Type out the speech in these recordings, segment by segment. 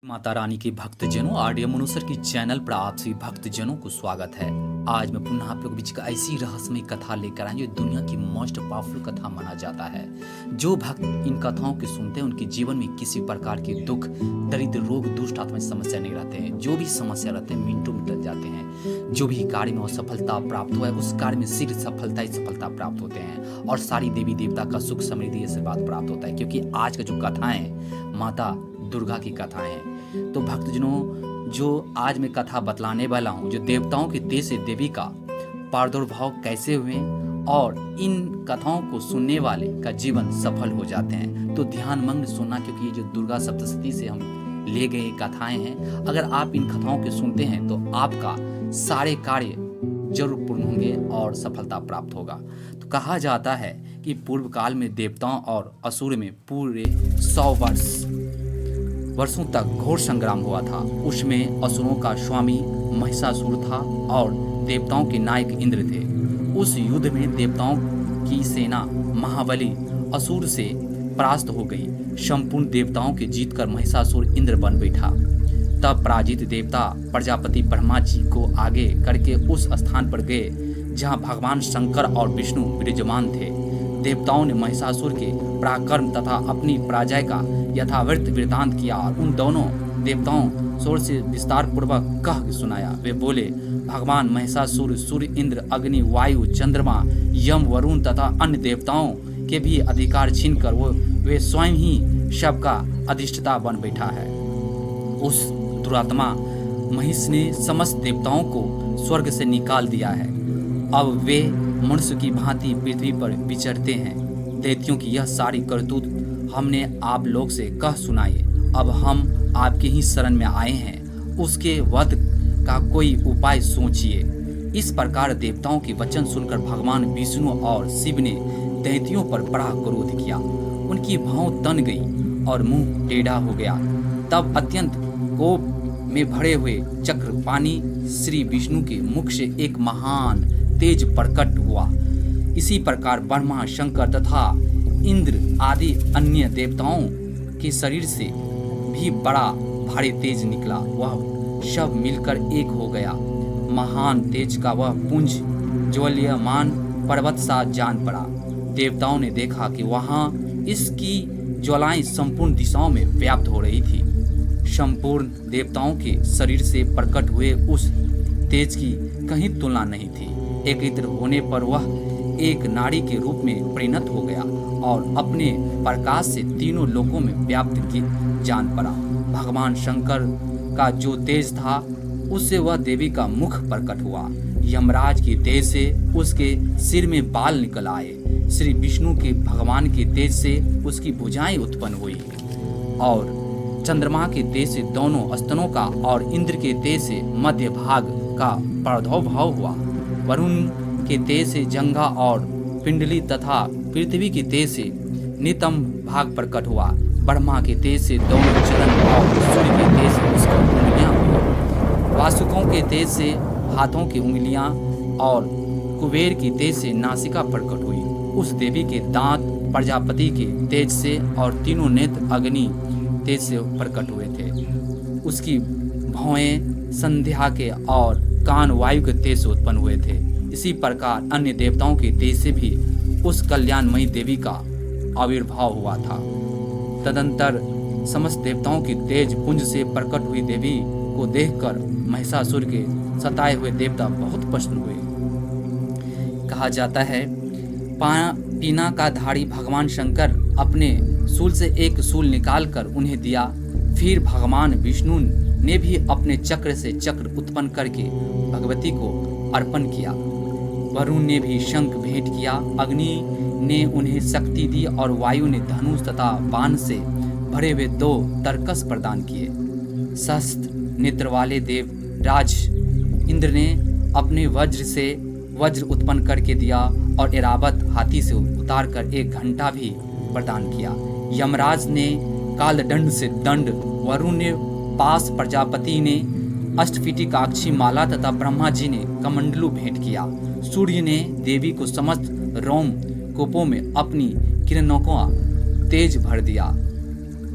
माता रानी के भक्तजनों आर्य मनुसर की चैनल पर आप सभी भक्तजनों को स्वागत है। आज मैं पुनः आप लोग बीच का ऐसी रहस्यमय कथा लेकर आए जो दुनिया की मोस्ट पावरफुल कथा माना जाता है। जो भक्त इन कथाओं को सुनते हैं उनके जीवन में किसी प्रकार के दुख, दरिद्र, रोग, दुष्ट आत्मा समस्या नहीं रहते हैं। जो भी समस्या रहते हैं मिनटों में टल जाते हैं। जो भी कार्य में असफलता प्राप्त हुआ है उस कार्य में सिर्फ सफलता ही सफलता प्राप्त होते हैं और सारी देवी देवता का सुख समृद्धि से बात प्राप्त होता है। क्योंकि आज का जो कथा है माता दुर्गा की कथा है। तो भक्तजनों जो आज मैं कथा बतलाने वाला हूँ, जो देवताओं के देश से देवी का प्रादुर्भाव कैसे हुए और इन कथाओं को सुनने वाले का जीवन सफल हो जाते हैं, तो ध्यान मंग्न सुनना। क्योंकि ये जो दुर्गा सप्तशती से हम ले गए कथाएं हैं, अगर आप इन कथाओं को सुनते हैं तो आपका सारे कार्य जरूर पूर्ण होंगे और सफलता प्राप्त होगा। तो कहा जाता है कि पूर्व काल में देवताओं और असुर में पूरे 100 वर्षों तक घोर संग्राम हुआ था। उसमें असुरों का स्वामी महिषासुर था और देवताओं के नायक इंद्र थे। उस युद्ध में देवताओं की सेना महाबली असुर से परास्त हो गई। संपूर्ण देवताओं के जीतकर महिषासुर इंद्र बन बैठा। तब पराजित देवता प्रजापति ब्रह्मा जी को आगे करके उस स्थान पर गए जहां भगवान शंकर और विष्णु विराजमान थे। देवताओं ने महिषासुर के पराक्रम तथा अपनी पराजय का यथावृत्त वृतांत किया और उन दोनों देवताओं शोर से विस्तार पूर्वक कह सुनाया। वे बोले, भगवान महिषासुर सूर्य, इंद्र, अग्नि, वायु, चंद्रमा, यम, वरुण तथा अन्य देवताओं के भी अधिकार छीनकर वे स्वयं ही सबका अधिष्ठता बन बैठा है। उस दुरात्मा महिष ने समस्त देवताओं को स्वर्ग से निकाल दिया है। अब वे मनुष्य की भांति पृथ्वी पर विचरते हैं। दैत्यों की यह सारी करतूत हमने आप लोग से कह सुनाई। अब हम आपके ही शरण में आए हैं, उसके वध का कोई उपाय सोचिए। इस प्रकार देवताओं के वचन सुनकर भगवान विष्णु और शिव ने दैत्यों पर बड़ा क्रोध किया। उनकी भौं तन गई और मुंह टेढ़ा हो गया। तब अत्यंत कोप में भरे हुए चक्रपाणी श्री विष्णु के मुख से एक महान तेज प्रकट हुआ। इसी प्रकार ब्रह्मा, शंकर तथा इंद्र आदि अन्य देवताओं के शरीर से भी बड़ा भारी तेज निकला। वह सब मिलकर एक हो गया। महान तेज का वह पुंज ज्वल्यमान पर्वत सा जान पड़ा। देवताओं ने देखा कि वहां इसकी ज्वालाएं संपूर्ण दिशाओं में व्याप्त हो रही थी। संपूर्ण देवताओं के शरीर से प्रकट हुए उस तेज की कहीं तुलना नहीं थी। एकत्र होने पर वह एक नाड़ी के रूप में परिणत हो गया और अपने प्रकाश से तीनों लोकों में व्याप्त जान पड़ा। भगवान शंकर का जो तेज था उससे वह देवी का मुख प्रकट हुआ। यमराज के तेज से उसके सिर में बाल निकल आए। श्री विष्णु के भगवान के तेज से उसकी भुजाएं उत्पन्न हुई और चंद्रमा के तेज से दोनों स्तनों का और इंद्र के तेज से मध्य भाग का प्रादुर्भाव हुआ। वरुण के तेज से जंघा और पिंडली तथा पृथ्वी के तेज से नितंब भाग प्रकट हुआ। ब्रह्मा के तेज से दोनों चरण और सूर्य के तेज से उसकी उंगलियां हुई। वासुकों के तेज से हाथों की उंगलियां और कुबेर की तेज से नासिका प्रकट हुई। उस देवी के दांत प्रजापति के तेज से और तीनों नेत्र अग्नि तेज से प्रकट हुए थे। उसकी भौएं संध्या के और कान वायु के तेज से उत्पन्न हुए थे। इसी प्रकार अन्य देवताओं के तेज से भी उस कल्याणमयी देवी का आविर्भाव हुआ था। तदंतर समस्त देवताओं की तेज पुंज से प्रकट हुई देवी को देखकर महिषासुर के सताए हुए देवता बहुत प्रसन्न हुए। कहा जाता है पीना का धारी भगवान शंकर अपने शूल से एक शूल निकालकर उन्हें दिया। फिर भगवान विष्णु ने भी अपने चक्र से चक्र उत्पन्न करके भगवती को अर्पण किया। वरुण ने भी शंख भेंट किया। अग्नि ने उन्हें शक्ति दी और वायु ने धनुष तथा बाण से भरे हुए 2 तरकस प्रदान किए। शस्त्र नेत्र वाले देव राज इंद्र ने अपने वज्र से वज्र उत्पन्न करके दिया और ऐरावत हाथी से उतारकर एक घंटा भी प्रदान किया। यमराज ने कालदंड से दंड, वरुण ने पास, प्रजापति ने अष्टफिटिकाक्षी माला तथा ब्रह्मा जी ने कमंडलू भेंट किया। सूर्य ने देवी को समस्त रोम कूपों में अपनी किरणों का तेज भर दिया।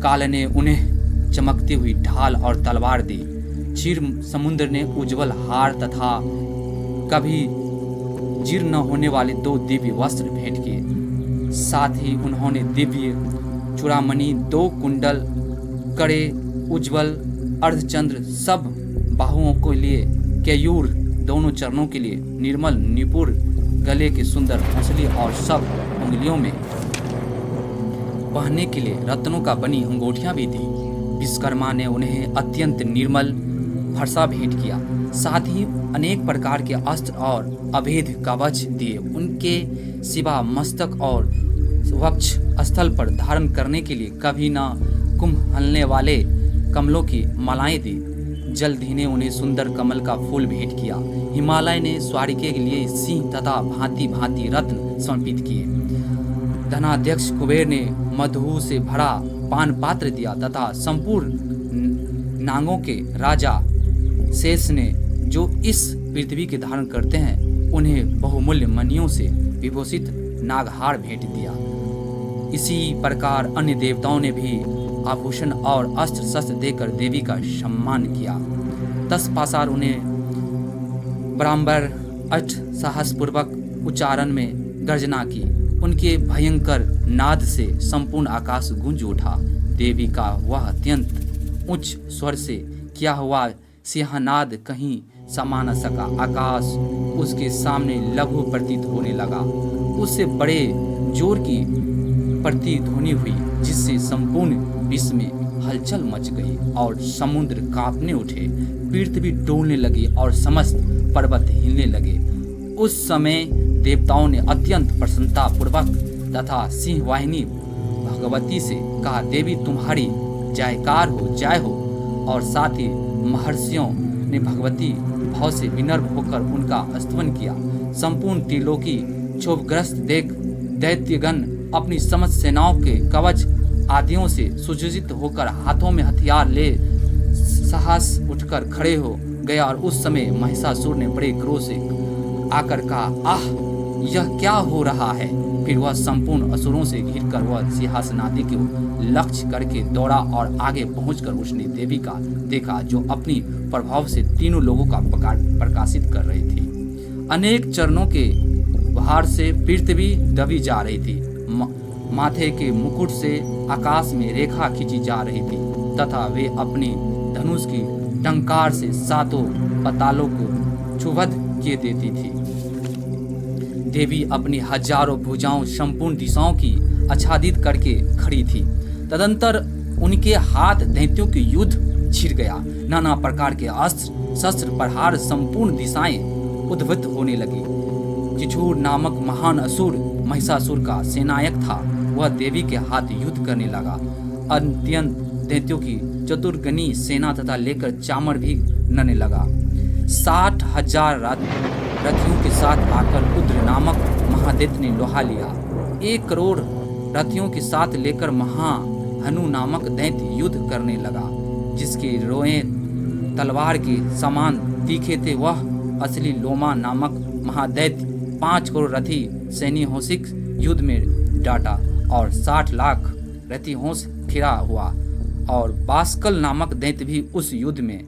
काल ने उन्हें चमकती हुई ढाल और तलवार दी। क्षीर समुद्र ने उज्जवल हार तथा कभी जीर्ण न होने वाले 2 दिव्य वस्त्र भेंट किए। साथ ही उन्होंने दिव्य चूड़ामणि, 2 कुंडल, कड़े, उज्जवल अर्धचंद्र, सब बाहुओं के लिए केयूर, दोनों चरणों के लिए निर्मल निपुर, गले के सुंदर हंसली और सब उंगलियों में पहनने के लिए रत्नों का बनी अंगूठियां भी दी। विश्वकर्मा ने उन्हें अत्यंत निर्मल फरसा भेंट किया। साथ ही अनेक प्रकार के अस्त्र और अभेद कवच दिए। उनके सिवा मस्तक और वक्ष स्थल पर धारण करने के लिए कभी न कुम्हलने वाले कमलों की मालाएं दी। जल्द ने उन्हें सुंदर कमल का फूल भेंट किया। हिमालय ने स्वारिके के लिए सिंह तथा भांति भांति रत्न समर्पित किए। धनाध्यक्ष कुबेर ने मधु से भरा पान पात्र दिया तथा संपूर्ण नागों के राजा शेष ने, जो इस पृथ्वी के धारण करते हैं, उन्हें बहुमूल्य मणियों से विभूषित नागहार भेंट दिया। इसी प्रकार अन्य देवताओं ने भी आभूषण और अस्त्र शस्त्र देकर देवी का सम्मान किया। तत्पश्चात उन्हें बराबर अष्ट साहस पूर्वक उच्चारण में गर्जना की। उनके भयंकर नाद से संपूर्ण आकाश गूंज उठा। देवी का वह अत्यंत उच्च स्वर से किया हुआ सिंहनाद कहीं समा न सका। आकाश उसके सामने लघु प्रतीत होने लगा। उससे बड़े जोर की प्रतिध्वनि हुई, जिससे संपूर्ण विश्व में हलचल मच गई और समुद्र कांपने उठे, पृथ्वी डोलने लगी और समस्त पर्वत हिलने लगे। उस समय देवताओं ने अत्यंत प्रसन्नता पूर्वक तथा सिंहवाहिनी भगवती से कहा, देवी तुम्हारी जयकार हो, जय हो। और साथ ही महर्षियों ने भगवती भाव से विनम्र होकर उनका स्तवन किया। संपूर्ण त्रिलोकी क्षोभग्रस्त देख दैत्यगण अपनी समस्त सेनाओं के कवच आदियों से सुसज्जित होकर हाथों में हथियार ले साहस उठकर खड़े हो गया। और उस समय महिषासुर ने बड़े क्रोध से आकर कहा, आह, यह क्या हो रहा है। फिर वह संपूर्ण असुरों से घिरकर वह सिंहासनादि को लक्ष्य करके दौड़ा और आगे पहुंचकर उसने देवी का देखा, जो अपनी प्रभाव से तीनों लोगों का प्रकाशित कर रही थी। अनेक चरणों के भार से पृथ्वी दबी जा रही थी। माथे के मुकुट से आकाश में रेखा खींची जा रही थी तथा वे अपनी धनुष की टंकार से सातों पतालों को क्षुब्ध किए देती थी। देवी अपनी हजारों भुजाओं संपूर्ण दिशाओं की आच्छादित करके खड़ी थी। तदंतर उनके हाथ दैत्यों के युद्ध छिड़ गया। नाना प्रकार के अस्त्र शस्त्र प्रहार संपूर्ण दिशाएं उद्भूत होने लगी। चिछूर नामक महान असुर महिषासुर का सेनायक था। वह देवी के हाथ युद्ध करने लगा। अत्यंत दैत्यों की चतुर्गनी सेना तथा लेकर चामर भी नने लगा। 60,000 रथियों के साथ आकर रुद्र नामक महादैत्य ने लोहा लिया। 1 करोड़ रथियों के साथ लेकर महाहनु नामक दैत्य युद्ध करने लगा, जिसके रोए तलवार के समान तीखे थे। वह असली लोमा नामक महादैत्य 5 करोड़ रथी सैन्यहोंसिक युद्ध में डाटा और 60 लाख रथी होंस खिरा हुआ। और बास्कल नामक दैत्य भी उस युद्ध में